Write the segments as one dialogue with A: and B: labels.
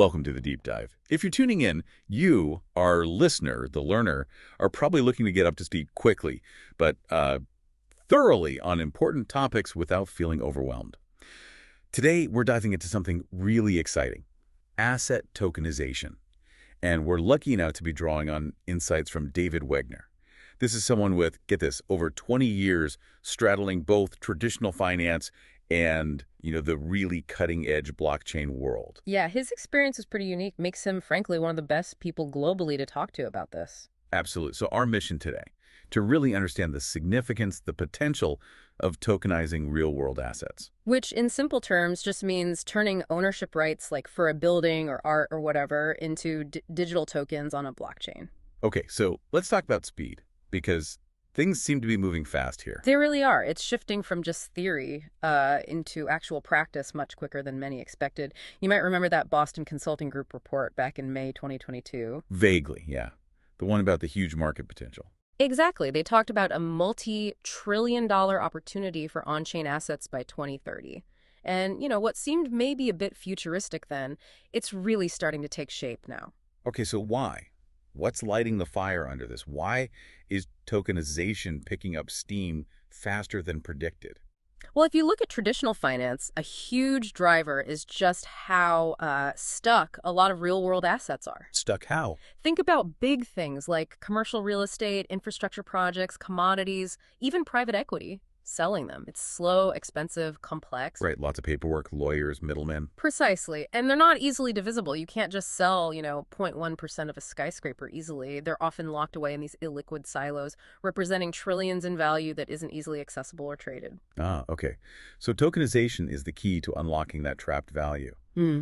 A: Welcome to the deep dive. If you're tuning in, you, our listener, the learner, are probably looking to get up to speed quickly, but thoroughly on important topics without feeling overwhelmed. Today, we're diving into something really exciting, asset tokenization. And we're lucky enough to be drawing on insights from David Wegner. This is someone with, get this, over 20 years straddling both traditional finance and, the really cutting-edge blockchain world.
B: Yeah, his experience is pretty unique. Makes him, frankly, one of the best people globally to talk to about this.
A: Absolutely. So our mission today, to really understand the significance, the potential of tokenizing real-world assets.
B: Which, in simple terms, just means turning ownership rights, like for a building or art or whatever, into digital tokens on a blockchain.
A: Okay, so let's talk about speed, because things seem to be moving fast here.
B: They really are. It's shifting from just theory into actual practice much quicker than many expected. You might remember that Boston Consulting Group report back in May 2022.
A: Vaguely, yeah. The one about the huge market potential.
B: Exactly. They talked about a multi-trillion-dollar opportunity for on-chain assets by 2030. And, what seemed maybe a bit futuristic then, it's really starting to take shape now.
A: Okay, so why? What's lighting the fire under this? Why is tokenization picking up steam faster than predicted?
B: Well, if you look at traditional finance, a huge driver is just how stuck a lot of real-world assets are.
A: Stuck how?
B: Think about big things like commercial real estate, infrastructure projects, commodities, even private equity. Selling them. It's slow, expensive, complex.
A: Right, lots of paperwork, lawyers, middlemen.
B: Precisely. And they're not easily divisible. You can't just sell, 0.1% of a skyscraper easily. They're often locked away in these illiquid silos, representing trillions in value that isn't easily accessible or traded.
A: Ah, okay. So tokenization is the key to unlocking that trapped value.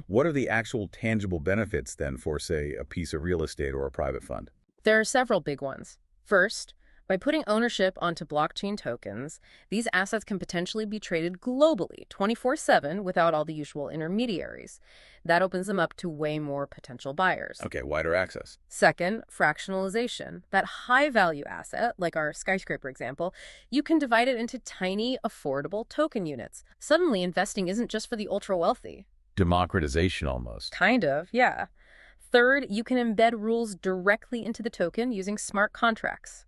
A: What are the actual tangible benefits then for, say, a piece of real estate or a private fund?
B: There are several big ones. First, by putting ownership onto blockchain tokens, these assets can potentially be traded globally, 24/7, without all the usual intermediaries. That opens them up to way more potential buyers.
A: Okay, wider access.
B: Second, fractionalization. That high-value asset, like our skyscraper example, you can divide it into tiny, affordable token units. Suddenly, investing isn't just for the ultra-wealthy.
A: Democratization almost.
B: Kind of, yeah. Third, you can embed rules directly into the token using smart contracts.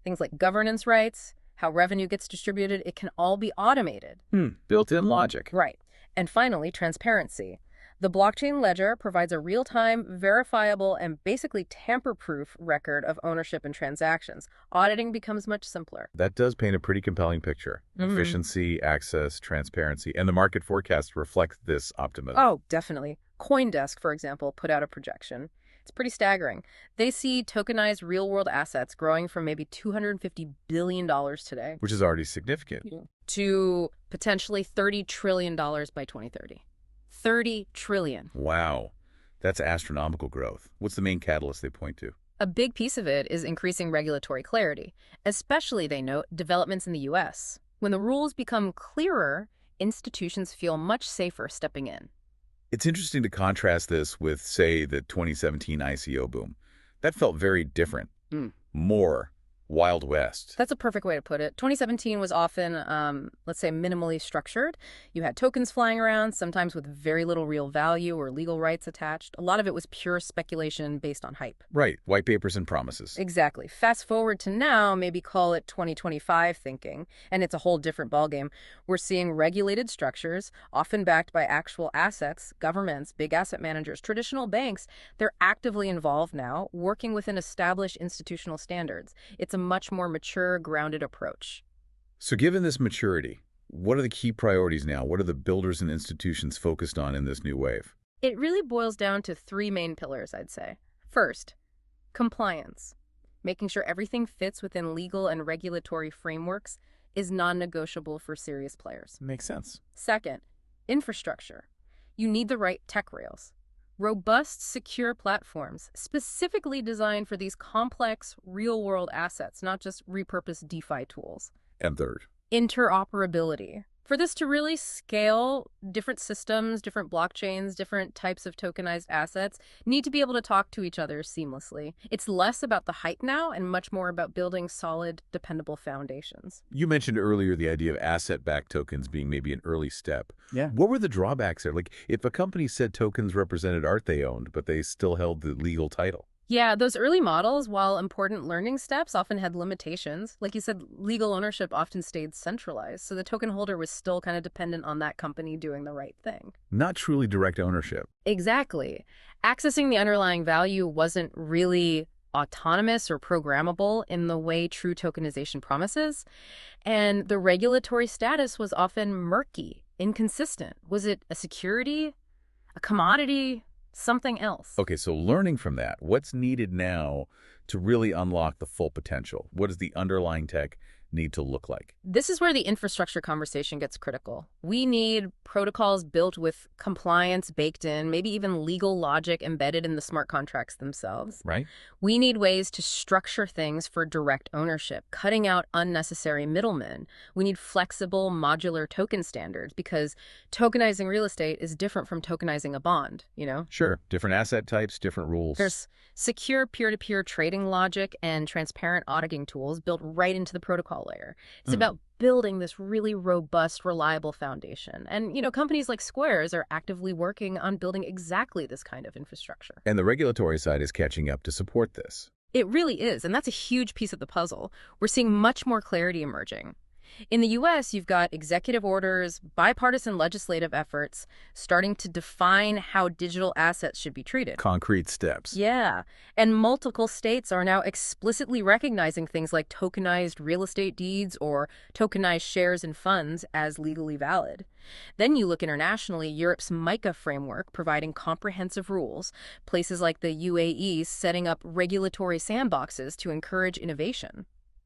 B: Things like governance rights, how revenue gets distributed, it can all be automated.
A: Built-in logic.
B: Right. And finally, transparency. The blockchain ledger provides a real-time, verifiable, and basically tamper-proof record of ownership and transactions. Auditing becomes much simpler.
A: That does paint a pretty compelling picture. Efficiency, access, transparency, and the market forecasts reflect this optimism.
B: Oh, definitely. CoinDesk, for example, put out a projection. It's pretty staggering. They see tokenized real-world assets growing from maybe $250 billion today.
A: Which is already significant.
B: To potentially $30 trillion by 2030. 30 trillion.
A: Wow. That's astronomical growth. What's the main catalyst they point to?
B: A big piece of it is increasing regulatory clarity, especially, they note, developments in the U.S. When the rules become clearer, institutions feel much safer stepping in.
A: It's interesting to contrast this with, say, the 2017 ICO boom. That felt very different. More Wild West.
B: That's a perfect way to put it. 2017 was often, let's say, minimally structured. You had tokens flying around, sometimes with very little real value or legal rights attached. A lot of it was pure speculation based on hype.
A: Right. White papers and promises.
B: Exactly. Fast forward to now, maybe call it 2025 thinking, and it's a whole different ballgame. We're seeing regulated structures, often backed by actual assets, governments, big asset managers, traditional banks. They're actively involved now, working within established institutional standards. It's a much more mature, grounded approach.
A: So given this maturity, what are the key priorities now? What are the builders and institutions focused on in this new wave?
B: It really boils down to three main pillars, I'd say. First, compliance. Making sure everything fits within legal and regulatory frameworks is non-negotiable for serious players.
A: Makes sense.
B: Second, infrastructure. You need the right tech rails. Robust, secure platforms specifically designed for these complex, real-world assets, not just repurposed DeFi tools.
A: And third,
B: Interoperability. For this to really scale, different systems, different blockchains, different types of tokenized assets need to be able to talk to each other seamlessly. It's less about the hype now and much more about building solid, dependable foundations.
A: You mentioned earlier the idea of asset-backed tokens being maybe an early step.
C: Yeah.
A: What were the drawbacks there? Like, if a company said tokens represented art they owned, but they still held the legal title.
B: Yeah, those early models, while important learning steps, often had limitations. Like you said, legal ownership often stayed centralized, so the token holder was still kind of dependent on that company doing the right thing.
A: Not truly direct ownership.
B: Exactly. Accessing the underlying value wasn't really autonomous or programmable in the way true tokenization promises, and the regulatory status was often murky, inconsistent. Was it a security, a commodity, something else?
A: Okay, so learning from that, what's needed now to really unlock the full potential? What does the underlying tech need to look like?
B: This is where the infrastructure conversation gets critical. We need protocols built with compliance baked in, maybe even legal logic embedded in the smart contracts themselves.
A: Right?
B: We need ways to structure things for direct ownership, cutting out unnecessary middlemen. We need flexible, modular token standards because tokenizing real estate is different from tokenizing a bond, you know?
A: Sure. Different asset types, different rules.
B: There's secure peer-to-peer trading logic and transparent auditing tools built right into the protocol layer. It's about building this really robust, reliable foundation. And, you know, companies like Squares are actively working on building exactly this kind of infrastructure.
A: And the regulatory side is catching up to support this.
B: It really is, and that's a huge piece of the puzzle. We're seeing much more clarity emerging. In the U.S., you've got executive orders, bipartisan legislative efforts starting to define how digital assets should be treated.
A: Concrete steps.
B: Yeah, and multiple states are now explicitly recognizing things like tokenized real estate deeds or tokenized shares and funds as legally valid. Then you look internationally, Europe's MiCA framework providing comprehensive rules, places like the UAE setting up regulatory sandboxes to encourage innovation.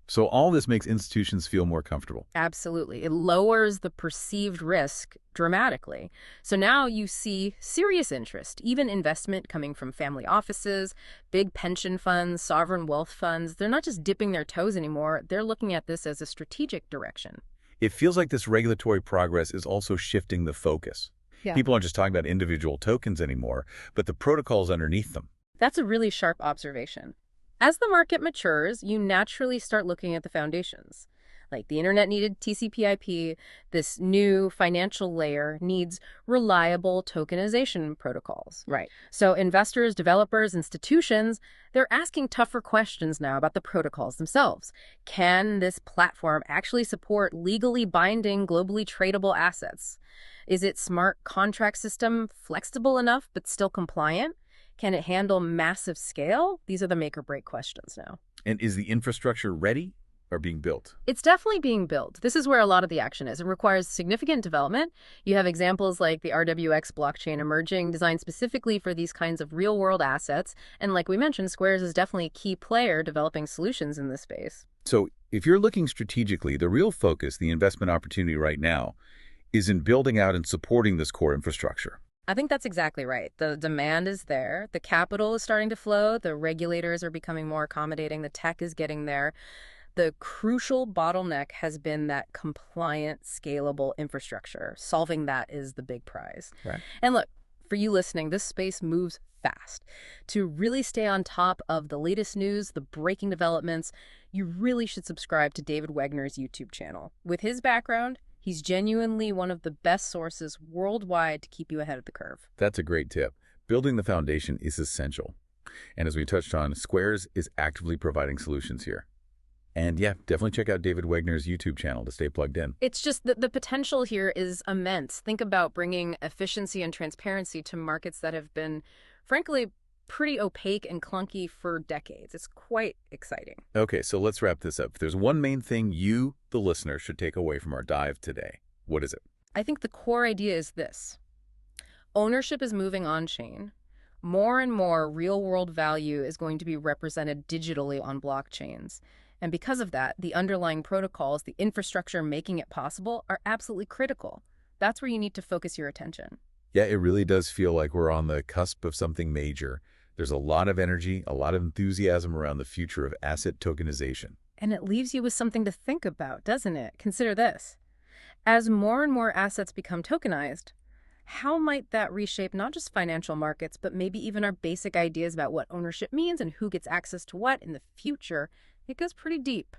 A: So all this makes institutions feel more comfortable.
B: Absolutely. It lowers the perceived risk dramatically. So now you see serious interest, even investment coming from family offices, big pension funds, sovereign wealth funds. They're not just dipping their toes anymore. They're looking at this as a strategic direction.
A: It feels like this regulatory progress is also shifting the focus.
B: Yeah.
A: People aren't just talking about individual tokens anymore, but the protocols underneath them.
B: That's a really sharp observation. As the market matures, you naturally start looking at the foundations. Like the internet needed TCP/IP, this new financial layer needs reliable tokenization protocols. Right. So investors, developers, institutions, they're asking tougher questions now about the protocols themselves. Can this platform actually support legally binding, globally tradable assets? Is its smart contract system flexible enough but still compliant? Can it handle massive scale? These are the make or break questions now.
A: And is the infrastructure ready or being built?
B: It's definitely being built. This is where a lot of the action is. It requires significant development. You have examples like the RWX blockchain emerging, designed specifically for these kinds of real-world assets. And like we mentioned, Squares is definitely a key player developing solutions in this space.
A: So if you're looking strategically, the real focus, the investment opportunity right now, is in building out and supporting this core infrastructure.
B: I think that's exactly right. The demand is there. The capital is starting to flow. The regulators are becoming more accommodating. The tech is getting there. The crucial bottleneck has been that compliant, scalable infrastructure. Solving that is the big prize.
A: Right.
B: And look, for you listening, this space moves fast. To really stay on top of the latest news, the breaking developments, you really should subscribe to David Wegner's YouTube channel. With his background, he's genuinely one of the best sources worldwide to keep you ahead of the curve.
A: That's a great tip. Building the foundation is essential. And as we touched on, Squares is actively providing solutions here. And yeah, definitely check out David Wegner's YouTube channel to stay plugged in.
B: It's just that the potential here is immense. Think about bringing efficiency and transparency to markets that have been, frankly, pretty opaque and clunky for decades. It's quite exciting.
A: Okay, so let's wrap this up. If there's one main thing you, the listener, should take away from our dive today, what is it?
B: I think the core idea is this. Ownership is moving on-chain. More and more real-world value is going to be represented digitally on blockchains. And because of that, the underlying protocols, the infrastructure making it possible, are absolutely critical. That's where you need to focus your attention.
A: Yeah, it really does feel like we're on the cusp of something major. There's a lot of energy, a lot of enthusiasm around the future of asset tokenization.
B: And it leaves you with something to think about, doesn't it? Consider this. As more and more assets become tokenized, how might that reshape not just financial markets, but maybe even our basic ideas about what ownership means and who gets access to what in the future? It goes pretty deep.